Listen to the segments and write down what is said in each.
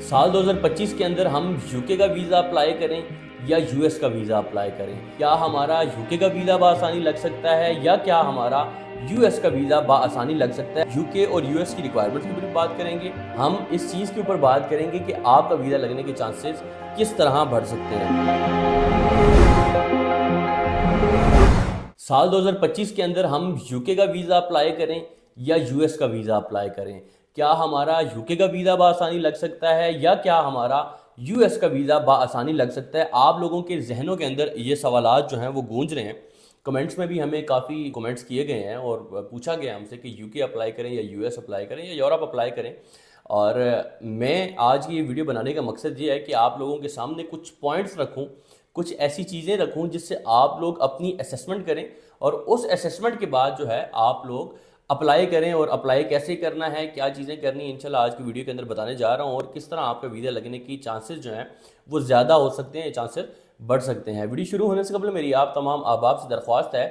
साल 2025 के अंदर हम यूके का वीज़ा अप्लाई करें या यूएस का वीज़ा अप्लाई करें? क्या हमारा यूके का वीज़ा बआसानी लग सकता है या क्या हमारा यूएस का वीज़ा बआसानी लग सकता है? यूके और यूएस की रिक्वायरमेंट्स के ऊपर बात करेंगे। हम इस चीज़ के ऊपर बात करेंगे कि आपका वीज़ा लगने के चांसेस किस तरह बढ़ सकते हैं। साल 2025 के अंदर हम यूके का वीज़ा अप्लाई करें या यूएस का वीज़ा अप्लाई करें? क्या हमारा यूके का वीज़ा बआसानी लग सकता है या क्या हमारा यूएस का वीज़ा बआसानी लग सकता है? आप लोगों के जहनों के अंदर ये सवालात जो हैं वो गूंज रहे हैं। कमेंट्स में भी हमें काफ़ी कमेंट्स किए गए हैं और पूछा गया हमसे कि यूके अप्लाई करें या यूएस अप्लाई करें या यूरोप अप्लाई करें। और मैं आज की ये वीडियो बनाने का मकसद ये है कि आप लोगों के सामने कुछ पॉइंट्स रखूं, कुछ ऐसी चीज़ें रखूं जिससे आप लोग अपनी असेसमेंट करें और उस असेसमेंट के बाद जो है आप लोग अप्लाई करें। और अप्लाई कैसे करना है, क्या चीज़ें करनी है, इंशाल्लाह आज की वीडियो के अंदर बताने जा रहा हूं। और किस तरह आपका वीज़ा लगने की चांसेस जो हैं वो ज़्यादा हो सकते हैं, चांसेस बढ़ सकते हैं। वीडियो शुरू होने से कबल मेरी आप तमाम अहबाब से दरख्वास्त है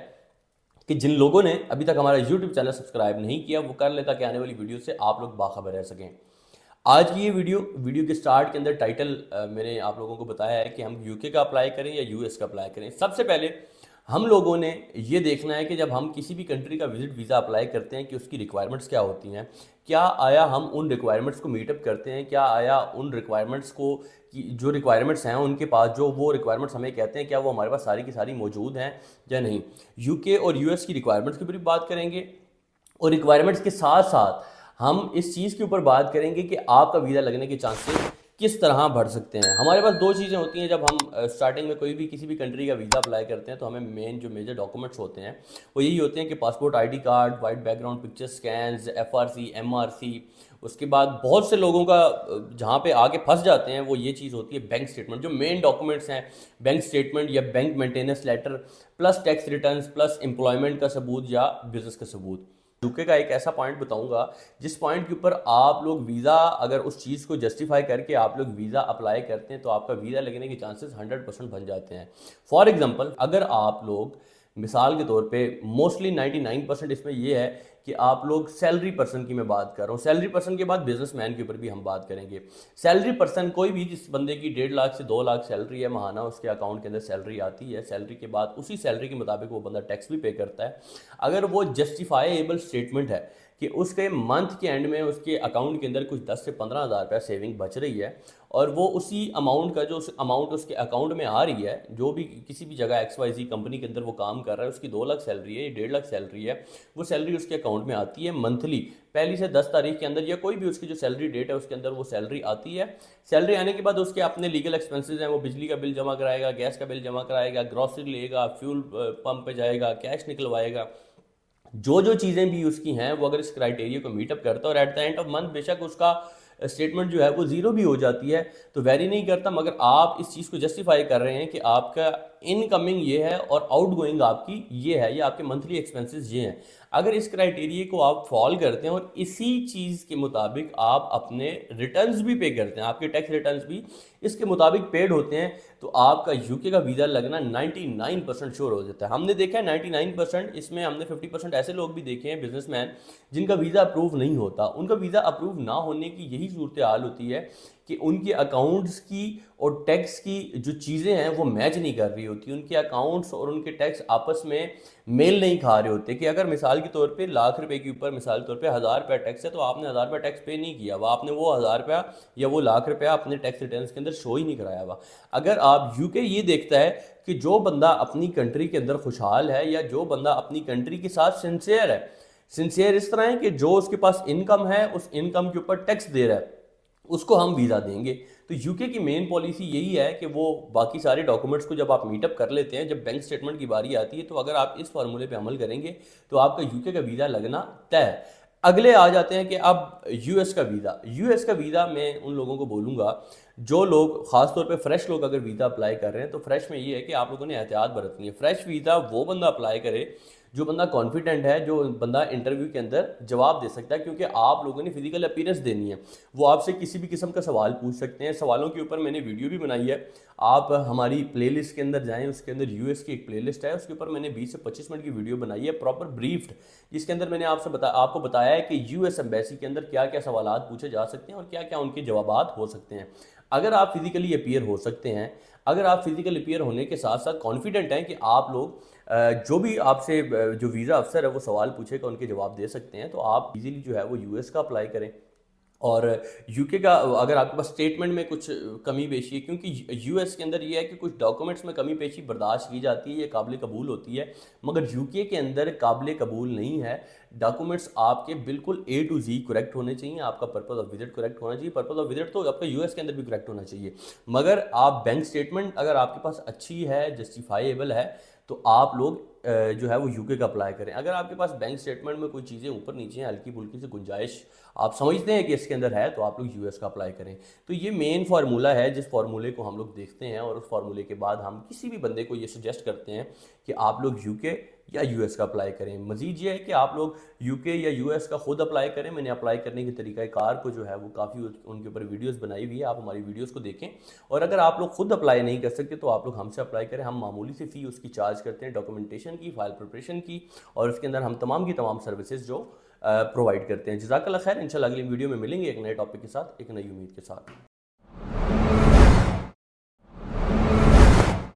कि जिन लोगों ने अभी तक हमारा यूट्यूब चैनल सब्सक्राइब नहीं किया वो कर ले, ताकि आने वाली वीडियो से आप लोग बाखबर रह सकें। आज की ये वीडियो के स्टार्ट के अंदर टाइटल मैंने आप लोगों को बताया है कि हम यूके का अप्लाई करें या यूएस का अप्लाई करें। सबसे पहले हम लोगों ने ये देखना है कि जब हम किसी भी कंट्री का विजिट वीज़ा अप्लाई करते हैं कि उसकी रिक्वायरमेंट्स क्या होती हैं। क्या आया हम उन रिक्वायरमेंट्स को मीटअप करते हैं? क्या आया उन रिक्वायरमेंट्स को कि जो रिक्वायरमेंट्स हैं उनके पास, जो वो रिक्वायरमेंट्स हमें कहते हैं, क्या वो हमारे पास सारी की सारी मौजूद हैं या नहीं। यूके और यूएस की रिक्वायरमेंट्स की भी बात करेंगे और रिक्वायरमेंट्स के साथ साथ हम इस चीज़ के ऊपर बात करेंगे कि आपका वीज़ा लगने के चांसेस किस तरह बढ़ सकते हैं। हमारे पास दो चीज़ें होती हैं जब हम स्टार्टिंग में कोई भी किसी भी कंट्री का वीज़ा अप्लाई करते हैं, तो हमें मेन जो मेजर डॉक्यूमेंट्स होते हैं वो यही होते हैं कि passport, ID card, white background picture scans, FRC, MRC. उसके बाद बहुत से लोगों का जहाँ पे आके फंस जाते हैं वो ये चीज़ होती है बैंक स्टेटमेंट। जो मेन डॉक्यूमेंट्स हैं, बैंक स्टेटमेंट या bank maintenance letter plus tax returns plus employment का सबूत या बिजनेस का सबूत। यूके का एक ऐसा पॉइंट बताऊंगा जिस पॉइंट के ऊपर आप लोग वीज़ा, अगर उस चीज़ को जस्टिफाई करके आप लोग वीज़ा अप्लाई करते हैं तो आपका वीज़ा लगने के चांसेस 100% बन जाते हैं। फॉर एग्जांपल, अगर आप लोग मिसाल के तौर पे मोस्टली 99% इसमें ये है कि आप लोग सैलरी पर्सन की मैं बात कर रहा हूँ। सैलरी पर्सन के बाद बिजनेसमैन के ऊपर भी हम बात करेंगे। सैलरी पर्सन कोई भी, जिस बंदे की 1.5 लाख से 2 लाख सैलरी है महाना, उसके अकाउंट के अंदर सैलरी आती है। सैलरी के बाद उसी सैलरी के मुताबिक वो बंदा टैक्स भी पे करता है। अगर वो जस्टिफाइएबल स्टेटमेंट है कि उसके मंथ के एंड में उसके अकाउंट के अंदर कुछ 10 से 15 हज़ार रुपया सेविंग बच रही है और वो उसी अमाउंट का, जो अमाउंट उसके अकाउंट में आ रही है, जो भी किसी भी जगह XYZ कंपनी के अंदर वो काम कर रहा है, उसकी 2 लाख सैलरी है, 1.5 लाख सैलरी है, वो सैलरी उसके अकाउंट में आती है मंथली। पहली से 10 तारीख के अंदर या कोई भी उसकी जो सैलरी डेट है उसके अंदर वो सैलरी आती है। सैलरी आने के बाद उसके अपने लीगल एक्सपेंसेस हैं, वो बिजली का बिल जमा कराएगा, गैस का बिल जमा कराएगा, ग्रॉसरी लेगा, फ्यूल पंप पे जाएगा, कैश निकलवाएगा। जो जो चीज़ें भी उसकी हैं वो अगर इस क्राइटेरिया को मीटअप करता है और at the end of month बेशक उसका स्टेटमेंट जो है वो ज़ीरो भी हो जाती है तो वेरी नहीं करता, मगर आप इस चीज़ को जस्टिफाई कर रहे हैं कि आपका इनकमिंग ये है और आउटगोइंग आपकी ये है, या आपके मंथली एक्सपेंसेस ये हैं। अगर इस क्राइटेरिया को आप फॉलो करते हैं और इसी चीज़ के मुताबिक आप अपने रिटर्न्स भी पे करते हैं, आपके टैक्स रिटर्न्स भी इसके मुताबिक पेड होते हैं, तो आपका यूके का वीज़ा लगना 99% श्योर हो जाता है। हमने देखा है 99%, इसमें हमने 50% ऐसे लोग भी देखे हैं बिजनेसमैन जिनका वीज़ा अप्रूव नहीं होता। उनका वीज़ा अप्रूव ना होने की यही सूरत हाल होती है कि उनके अकाउंट्स की और टैक्स की जो चीज़ें हैं वो मैच नहीं कर रही होती। उनके अकाउंट्स और उनके टैक्स आपस में मेल नहीं खा रहे होते। कि अगर मिसाल के तौर पे लाख रुपए के ऊपर मिसाल के तौर पे 1000 रुपया टैक्स है, तो आपने 1000 रुपया टैक्स पे नहीं किया हुआ, आपने वो 1000 रुपया या वो लाख रुपया अपने टैक्स रिटर्न्स के अंदर शो ही नहीं कराया हुआ। अगर आप यूके ये देखता है कि जो बंदा अपनी कंट्री के अंदर खुशहाल है या जो बंदा अपनी कंट्री के साथ सिंसियर है, सिंसियर इस तरह है कि जो उसके पास इनकम है उस इनकम के ऊपर टैक्स दे रहा है, उसको हम वीज़ा देंगे। तो यूके की मेन पॉलिसी यही है कि वो बाकी सारे डॉक्यूमेंट्स को जब आप मीटअप कर लेते हैं, जब बैंक स्टेटमेंट की बारी आती है, तो अगर आप इस फार्मूले पे अमल करेंगे तो आपका यूके का वीज़ा लगना तय है। अगले आ जाते हैं कि अब यूएस का वीज़ा मैं उन लोगों को बोलूँगा जो लोग, ख़ासतौर पे फ्रेश लोग अगर वीज़ा अप्लाई कर रहे हैं, तो फ्रेश में ये है कि आप लोगों ने एहतियात बरतनी है। फ्रेश वीज़ा वो बंदा अप्लाई करे जो बंदा कॉन्फिडेंट है, जो बंदा इंटरव्यू के अंदर जवाब दे सकता है, क्योंकि आप लोगों ने फिजिकल अपीयरेंस देनी है। वो आपसे किसी भी किस्म का सवाल पूछ सकते हैं। सवालों के ऊपर मैंने वीडियो भी बनाई है, आप हमारी प्लेलिस्ट के अंदर जाएं, उसके अंदर यूएस की एक प्लेलिस्ट है, उसके ऊपर मैंने 20 से 25 मिनट की वीडियो बनाई है प्रॉपर ब्रीफ्ड, जिसके अंदर मैंने आपको बताया है कि यूएस एम्बेसी के अंदर क्या क्या सवाल पूछे जा सकते हैं और क्या क्या उनके जवाब हो सकते हैं। अगर आप फिजिकली अपीयर हो सकते हैं, अगर आप फिजिकल अपीयर होने के साथ साथ कॉन्फिडेंट हैं कि आप लोग जो भी आपसे जो वीज़ा अफसर है वो सवाल पूछेगा उनके जवाब दे सकते हैं, तो आप इजीली जो है वो यूएस का अप्लाई करें। और यूके का अगर आपके पास स्टेटमेंट में कुछ कमी पेशी है, क्योंकि यूएस के अंदर ये है कि कुछ डॉक्यूमेंट्स में कमी पेशी बर्दाश्त की जाती है, ये काबिल कबूल होती है, मगर यूके के अंदर काबिल कबूल नहीं है। डॉक्यूमेंट्स आपके बिल्कुल A to Z करेक्ट होने चाहिए, आपका पर्पस ऑफ विजिट करेक्ट होना चाहिए। पर्पस ऑफ विजिट तो आपका यूएस के अंदर भी करेक्ट होना चाहिए, मगर आप बैंक स्टेटमेंट अगर आपके पास अच्छी है, जस्टिफाइबल है, तो आप लोग जो है वो यूके का अप्लाई करें। अगर आपके पास बैंक स्टेटमेंट में कोई चीज़ें ऊपर नीचे हैं, हल्की फुल्की से गुंजाइश आप समझते हैं कि इसके अंदर है, तो आप लोग यूएस का अप्लाई करें। तो ये मेन फार्मूला है, जिस फार्मूले को हम लोग देखते हैं और उस फार्मूले के बाद हम किसी भी बंदे को ये सजेस्ट करते हैं कि आप लोग यूके या यूएस का अप्लाई करें। मजीद ये है कि आप लोग यूके या यूएस का खुद अप्लाई करें। मैंने अप्लाई करने के तरीक़ाकार को जो है वो काफ़ी उनके ऊपर वीडियोस बनाई हुई है, आप हमारी वीडियोस को देखें। और अगर आप लोग खुद अप्लाई नहीं कर सकते तो आप लोग हमसे अप्लाई करें। हम मामूली सी फ़ी उसकी चार्ज करते हैं, डॉक्यूमेंटेशन की, फाइल प्रिपरेशन की, और उसके अंदर हम तमाम की तमाम सर्विसेज जो प्रोवाइड करते हैं। जज़ाकल्लाह खैर। इंशाल्लाह अगली वीडियो में मिलेंगे एक नए टॉपिक के साथ, एक नई उम्मीद के साथ।